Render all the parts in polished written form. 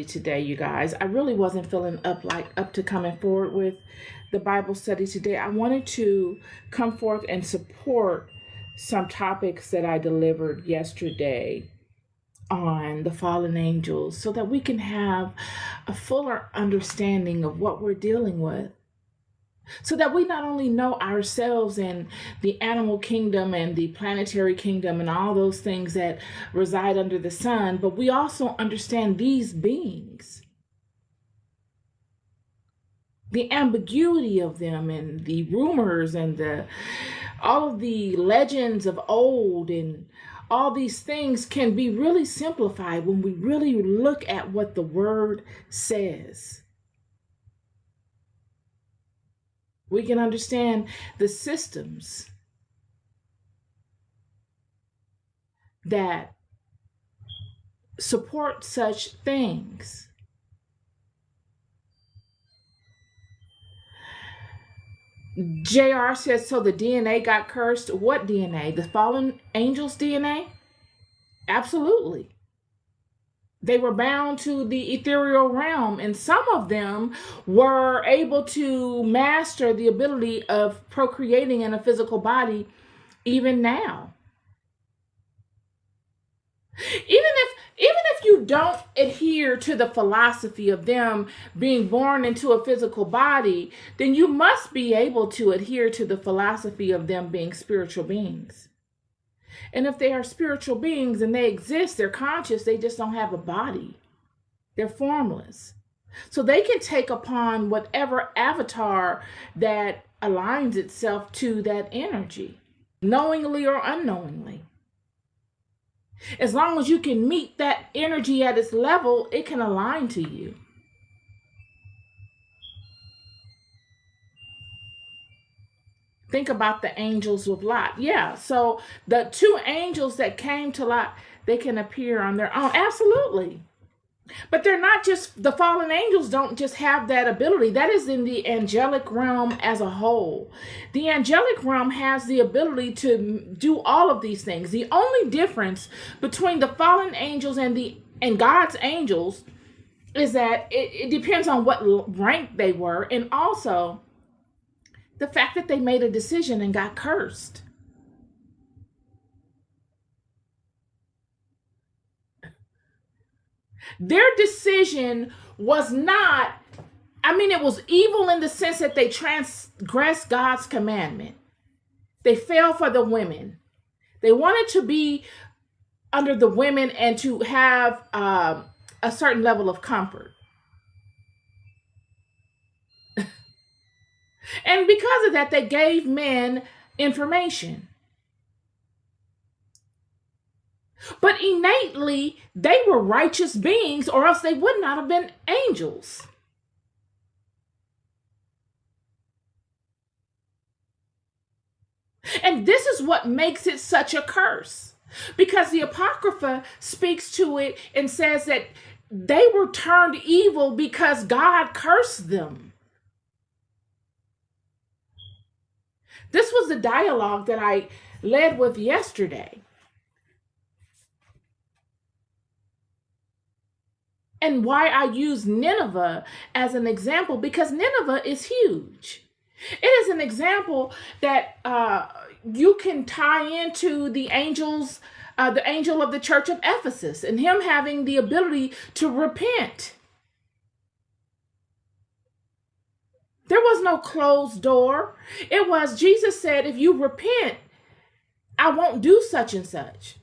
study today, you guys. I really wasn't feeling up to coming forward with the Bible study today. I wanted to come forth and support some topics that I delivered yesterday on the fallen angels so that we can have a fuller understanding of what we're dealing with. So that we not only know ourselves and the animal kingdom and the planetary kingdom and all those things that reside under the sun, but we also understand these beings, the ambiguity of them and the rumors and all of the legends of old, and all these things can be really simplified when we really look at what the word says. We can understand the systems that support such things. JR says, so the DNA got cursed. What DNA? The fallen angels' DNA? Absolutely. They were bound to the ethereal realm, and some of them were able to master the ability of procreating in a physical body even now. Even if you don't adhere to the philosophy of them being born into a physical body, then you must be able to adhere to the philosophy of them being spiritual beings. And if they are spiritual beings and they exist, they're conscious, they just don't have a body. They're formless. So they can take upon whatever avatar that aligns itself to that energy, knowingly or unknowingly. As long as you can meet that energy at its level, it can align to you. Think about the angels with Lot. Yeah, so the two angels that came to Lot, they can appear on their own. Absolutely. But they're not just, the fallen angels don't just have that ability. That is in the angelic realm as a whole. The angelic realm has the ability to do all of these things. The only difference between the fallen angels and God's angels is that it depends on what rank they were, and also the fact that they made a decision and got cursed. Their decision was not, it was evil in the sense that they transgressed God's commandment. They fell for the women. They wanted to be under the women and to have a certain level of comfort. And because of that, they gave men information. But innately, they were righteous beings, or else they would not have been angels. And this is what makes it such a curse, because the Apocrypha speaks to it and says that they were turned evil because God cursed them. This was the dialogue that I led with yesterday. And why I use Nineveh as an example, because Nineveh is huge. It is an example that you can tie into the angel of the church of Ephesus, and him having the ability to repent. There was no closed door. It was, Jesus said, if you repent, I won't do such and such.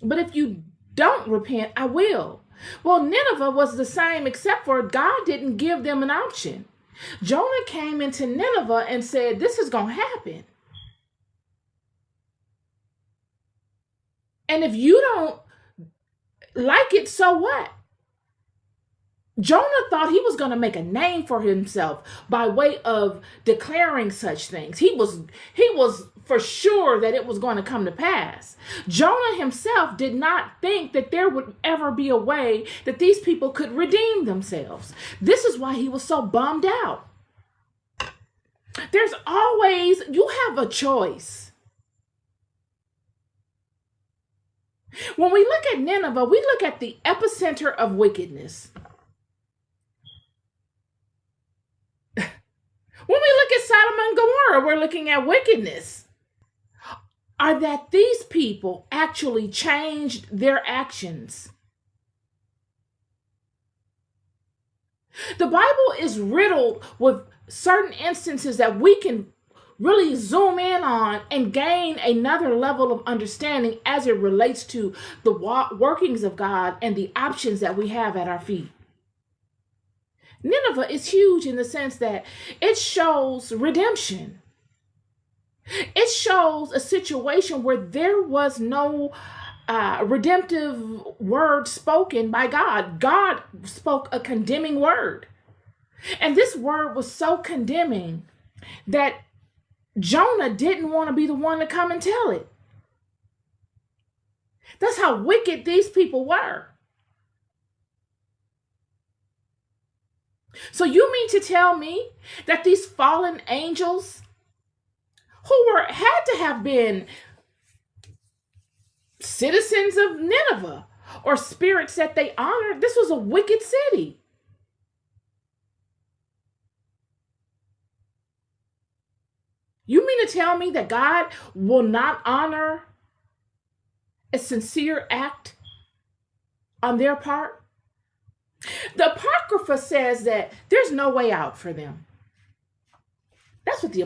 But if you don't repent, I will. Well, Nineveh was the same, except for God didn't give them an option. Jonah came into Nineveh and said, this is going to happen. And if you don't like it, so what? Jonah thought he was going to make a name for himself by way of declaring such things. He was for sure that it was going to come to pass. Jonah himself did not think that there would ever be a way that these people could redeem themselves. This is why he was so bummed out. There's always, you have a choice. When we look at Nineveh, we look at the epicenter of wickedness. When we look at Sodom and Gomorrah, we're looking at wickedness. Are that these people actually changed their actions? The Bible is riddled with certain instances that we can really zoom in on and gain another level of understanding as it relates to the workings of God and the options that we have at our feet. Nineveh is huge in the sense that it shows redemption. It shows a situation where there was no redemptive word spoken by God. God spoke a condemning word. And this word was so condemning that Jonah didn't want to be the one to come and tell it. That's how wicked these people were. So you mean to tell me that these fallen angels who had to have been citizens of Nineveh or spirits that they honored, this was a wicked city. You mean to tell me that God will not honor a sincere act on their part? The Apocrypha says that there's no way out for them. That's what the